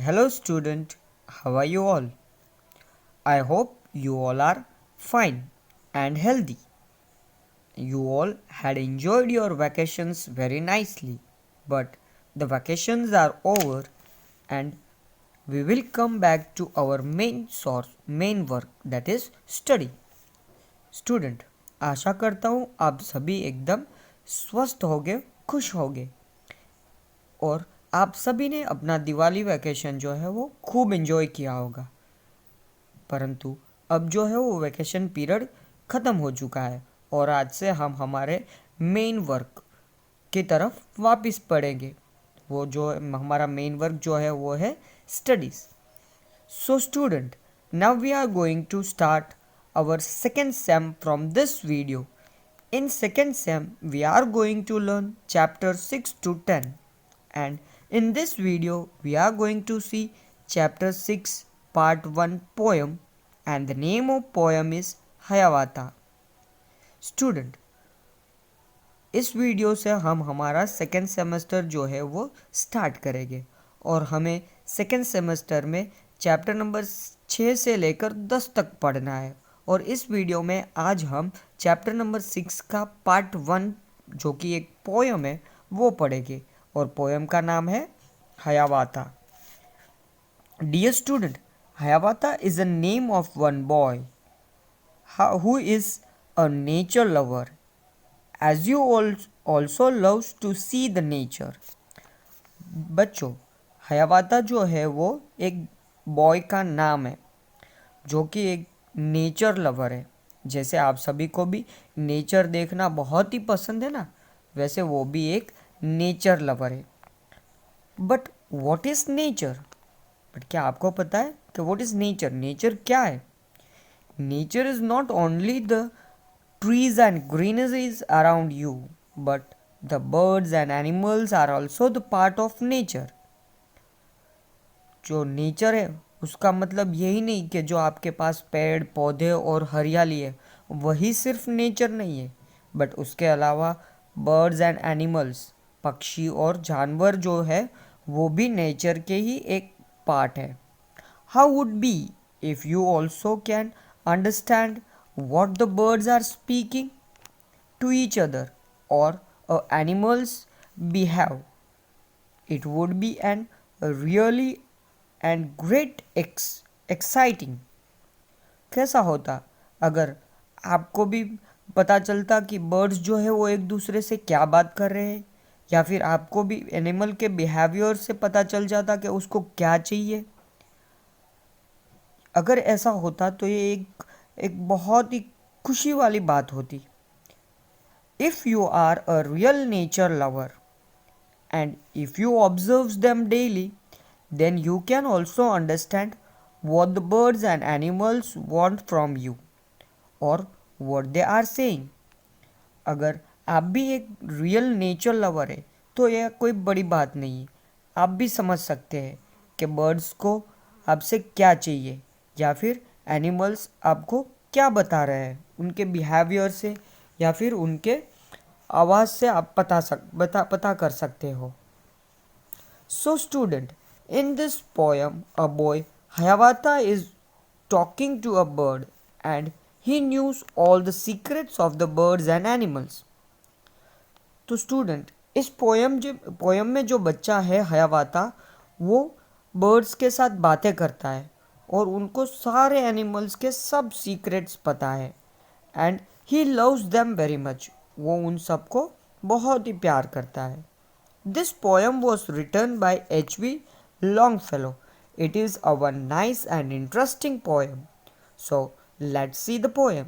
Hello, student. How are you all? I hope you all are fine and healthy. You all had enjoyed your vacations very nicely, but the vacations are over and we will come back to our main work, that is study. Student, आशा करता हूँ आप सभी एकदम स्वस्थ होगे, खुश होगे और आप सभी ने अपना दिवाली वैकेशन जो है वो खूब एंजॉय किया होगा। परंतु अब जो है वो वैकेशन पीरियड ख़त्म हो चुका है और आज से हम हमारे मेन वर्क की तरफ वापस पढ़ेंगे। वो जो हमारा मेन वर्क जो है वो है studies. So student, now we are going to start our second sem from this video. In second sem, we are going to learn chapter 6 to 10. And in this video, we are going to see chapter 6 part 1 poem and the name of poem is Hayawata. Student, इस video से हम हमारा second semester जो है वो start करेंगे और हमें सेकेंड सेमेस्टर में चैप्टर नंबर 6 से लेकर 10 तक पढ़ना है और इस वीडियो में आज हम चैप्टर नंबर 6 का पार्ट 1 जो कि एक पोयम है वो पढ़ेंगे और पोयम का नाम है Hiawatha. Dear student, Hiawatha is a name of one boy who is a nature lover as you also loves to see the nature. बच्चों, हयावाता जो है वो एक बॉय का नाम है जो कि एक नेचर लवर है। जैसे आप सभी को भी नेचर देखना बहुत ही पसंद है ना, वैसे वो भी एक नेचर लवर है। But what is nature? But क्या आपको पता है कि व्हाट इज़ नेचर? नेचर क्या है? Nature is not only the trees and greeneries around you, but the birds and animals are also the part of nature. जो nature है उसका मतलब यही नहीं कि जो आपके पास पेड़ पौधे और हरियाली है वही सिर्फ नेचर नहीं है, बट उसके अलावा बर्ड्स एंड एनिमल्स, पक्षी और जानवर जो है वो भी नेचर के ही एक पार्ट है। How would be if you also can understand what the birds are speaking to each other or animals behave? It would be an really and great exciting. कैसा होता अगर आपको भी पता चलता कि बर्ड्स जो है वो एक दूसरे से क्या बात कर रहे हैं, या फिर आपको भी एनिमल के बिहेवियर से पता चल जाता कि उसको क्या चाहिए। अगर ऐसा होता तो ये एक बहुत ही खुशी वाली बात होती। If you are a real nature lover and if you observe them daily, then you can also understand what the birds and animals want from you or what they are saying. अगर आप भी एक real nature lover है तो यह कोई बड़ी बात नहीं है। आप भी समझ सकते हैं कि बर्ड्स को आपसे क्या चाहिए या फिर एनिमल्स आपको क्या बता रहे हैं उनके बिहेवियर से या फिर उनके आवाज़ से आप पता कर सकते हो। So student, in this poem a boy Hayawata is talking to a bird and he knew all the secrets of the birds and animals. तो स्टूडेंट, इस पोयम में जो बच्चा है हयावाता, वो बर्ड्स के साथ बातें करता है और उनको सारे एनिमल्स के सब सीक्रेट्स पता है and he loves them very much. वो उन सबको बहुत ही प्यार करता है। This poem was written by H.V. Longfellow. It is a one nice and interesting poem. So let's see the poem.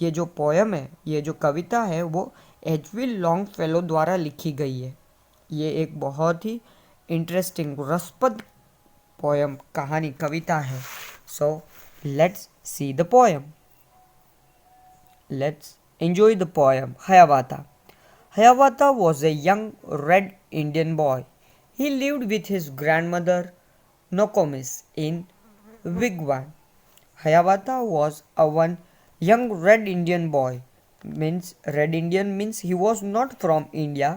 ये जो पोयम है, ये जो कविता है वो H.V. Longfellow द्वारा लिखी गई है। ये एक बहुत ही इंटरेस्टिंग रसप्रद पोयम कहानी कविता है। So let's see the poem. Let's enjoy the poem. Hayawata. Hayawata was a young red Indian boy. He lived with his grandmother Nokomis in Wigwam. Hayawata was a one young red Indian boy. Means red Indian means he was not from India,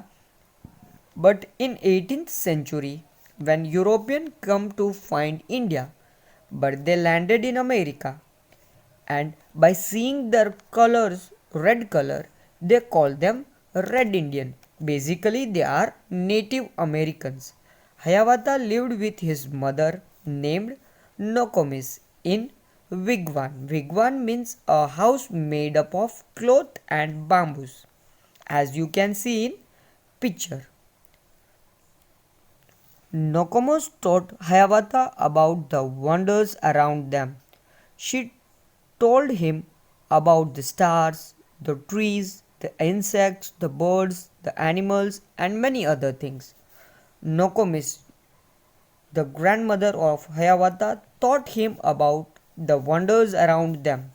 but in 18th century when Europeans come to find India, but they landed in America. And by seeing their colors, red color, they call them Red Indian. Basically, they are Native Americans. Hiawatha lived with his mother named Nokomis in Wigwam. Wigwam means a house made up of cloth and bamboos, as you can see in picture. Nokomis taught Hiawatha about the wonders around them. She told him about the stars, the trees, the insects, the birds, the animals, and many other things. Nokomis, the grandmother of Hiawatha, taught him about the wonders around them.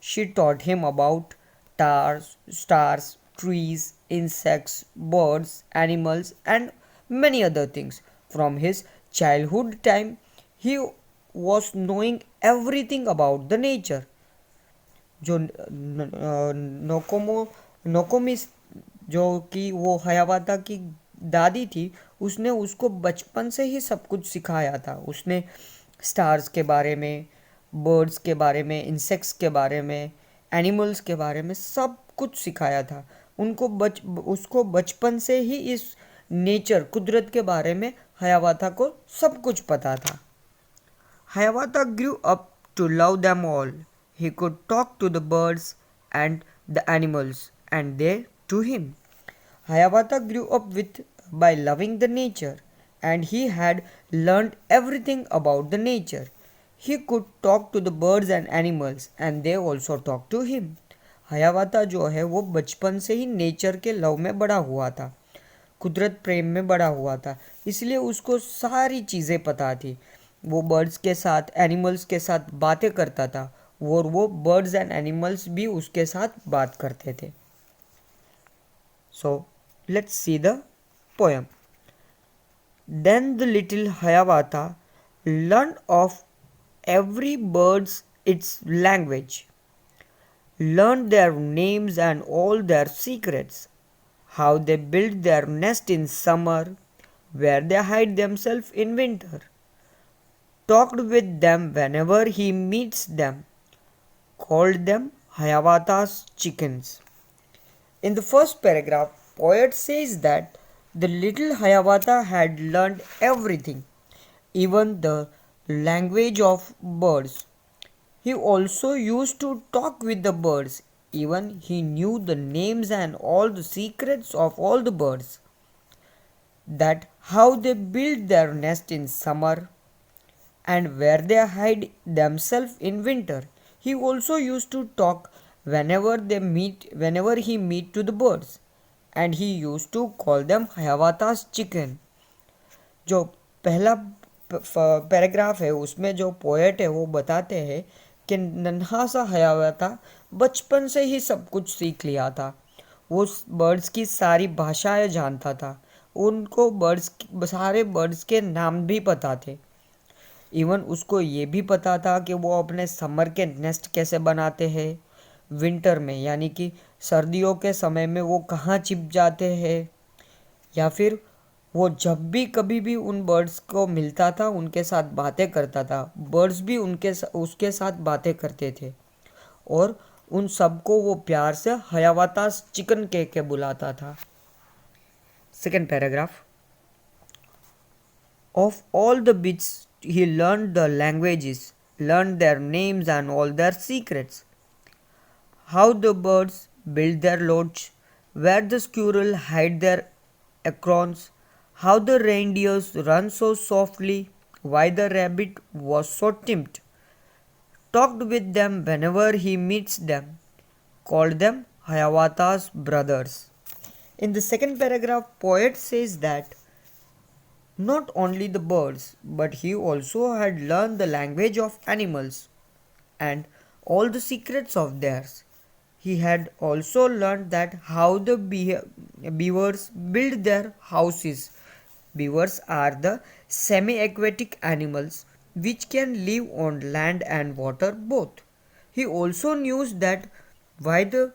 She taught him about stars, trees, insects, birds, animals, and many other things. From his childhood time, he was knowing everything about the nature. जो नोकोमिस जो कि वो हयावाता की दादी थी, उसने उसको बचपन से ही सब कुछ सिखाया था. उसने स्टार्स के बारे में, बर्ड्स के बारे में, इंसेक्ट्स के बारे में, एनिमल्स के बारे में सब कुछ सिखाया था. उसको बचपन से ही इस नेचर कुदरत के बारे में हयावाता को सब कुछ पता था. Hiawatha grew up to love them all. He could talk to the birds and the animals, and they to him. Hiawatha grew up by loving the nature, and he had learned everything about the nature. He could talk to the birds and animals, and they also talked to him. हयावाता जो है वो बचपन से ही nature के love में बड़ा हुआ था, कुदरत प्रेम में बड़ा हुआ था, इसलिए उसको सारी चीज़ें पता थी. वो बर्ड्स के साथ, एनिमल्स के साथ बातें करता था और वो बर्ड्स एंड एनिमल्स भी उसके साथ बात करते थे. So let's see the poem. Then the little Hiawatha learn of every bird's its language, learned their names and all their secrets, how they build their nest in summer, where they hide themselves in winter, talked with them whenever he meets them, called them Hiawatha's chickens. In the first paragraph, poet says that the little Hiawatha had learned everything, even the language of birds. He also used to talk with the birds. Even he knew the names and all the secrets of all the birds. That how they build their nest in summer and where they hide themselves in winter. He also used to talk whenever he meet to the birds, and he used to call them Hiawatha's chicken. जो पहला paragraph है उसमें जो poet है वो बताते हैं कि नन्हा सा हयावाता बचपन से ही सब कुछ सीख लिया था. वो बर्ड्स की सारी भाषाएं जानता था. उनको सारे बर्ड्स के नाम भी पता थे. इवन उसको ये भी पता था कि वो अपने समर के नेस्ट कैसे बनाते हैं, विंटर में यानी कि सर्दियों के समय में वो कहाँ छिप जाते हैं, या फिर वो जब भी कभी भी उन बर्ड्स को मिलता था उनके साथ बातें करता था. बर्ड्स भी उसके साथ बातें करते थे और उन सबको वो प्यार से हयावाता चिकन कह के बुलाता था. Second paragraph. Of all the beasts he learned the languages, learned their names and all their secrets, how the birds build their lodge, where the squirrel hide their acorns, how the reindeers run so softly, why the rabbit was so timid, talked with them whenever he meets them, called them Hiawatha's brothers. In the second paragraph, poet says that not only the birds, but he also had learned the language of animals and all the secrets of theirs. He had also learned that how the beavers build their houses. Beavers are the semi-aquatic animals which can live on land and water both. He also knew that why the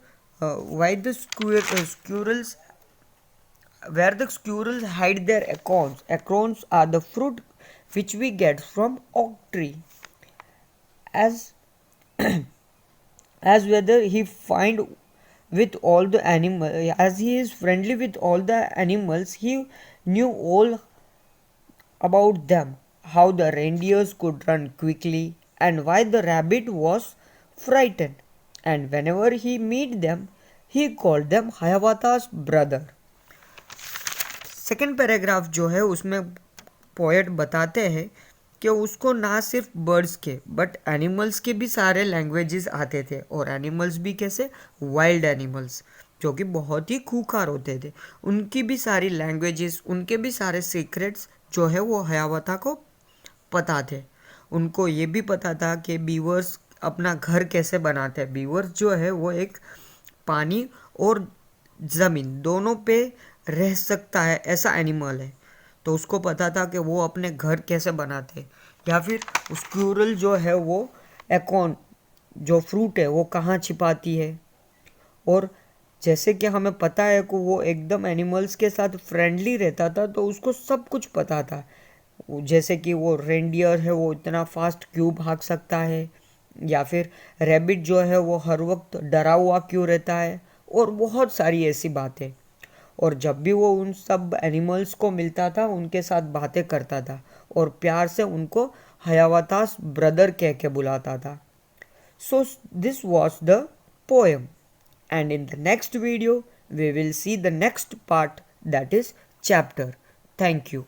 squirrels where the squirrels hide their acorns. Acorns are the fruit which we get from oak tree. As as whether he find with all the animal, as he is friendly with all the animals, he knew all about them, how the reindeers could run quickly and why the rabbit was frightened, and whenever he meet them he called them Hayawata's brother. Second paragraph जो है उसमें poet बताते हैं कि उसको ना सिर्फ birds के बट एनिमल्स के भी सारे लैंग्वेजेस आते थे, और एनिमल्स भी कैसे, वाइल्ड एनिमल्स जो कि बहुत ही खूंखार होते थे, उनकी भी सारी लैंग्वेजेस, उनके भी सारे सीक्रेट्स जो है वो हयावता को पता थे। उनको ये भी पता था कि बीवर्स अपना घर कैसे बनाते हैं। बीवर्स जो है वो एक पानी और ज़मीन दोनों पे रह सकता है ऐसा एनिमल है, तो उसको पता था कि वो अपने घर कैसे बनाते। या फिर स्क्विरल जो है वो एकॉन जो फ्रूट है वो कहाँ छिपाती है, और जैसे कि हमें पता है कि वो एकदम एनिमल्स के साथ फ्रेंडली रहता था, तो उसको सब कुछ पता था। जैसे कि वो रेंडियर है वो इतना फास्ट क्यों भाग सकता है, या फिर रैबिट जो है वो हर वक्त डरा हुआ क्यों रहता है, और बहुत सारी ऐसी बातें। और जब भी वो उन सब एनिमल्स को मिलता था उनके साथ बातें करता था और प्यार से उनको हयावतास ब्रदर कह के बुलाता था। So this was the poem, and in the next video we will see the next part, that is chapter. Thank you.